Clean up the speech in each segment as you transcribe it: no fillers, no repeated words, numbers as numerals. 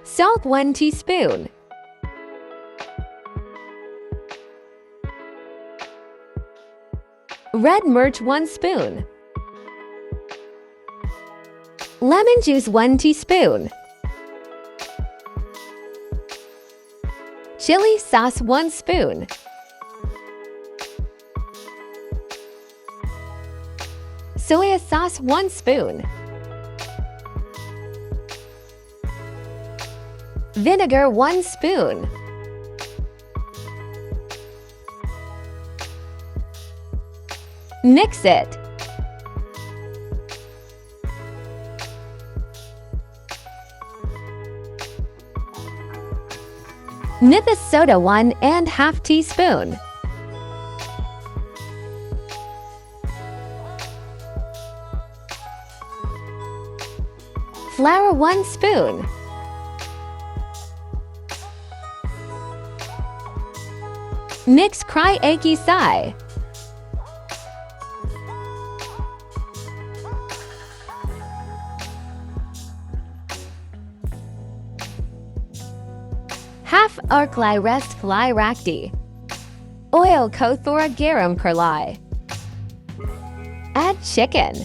Salt 1 teaspoon. Red mirch 1 spoon. Lemon juice 1 teaspoon. Chili sauce 1 spoon. Soya sauce 1 spoon. Vinegar 1 spoon. Mix it. Mitha Soda 1½ teaspoon. Flour 1 spoon. Mix cry achy sai. Half arklai rest klai rakdi. Oil kothora garam kurlai. Add chicken.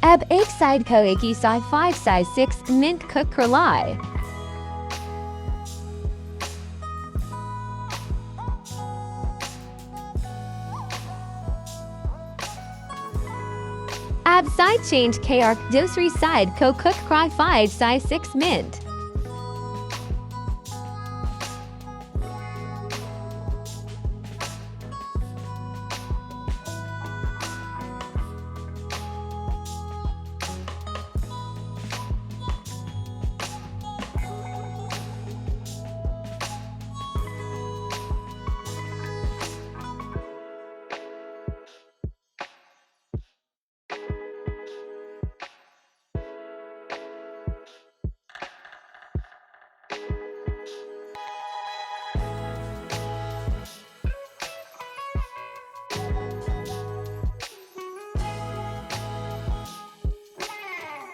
Ab 8 side ko achy sai 5 size 6 mint cook kurlai. Ab side change kr dosri side ko cook cry 5 size 6 mint.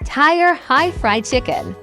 Tire high fried chicken.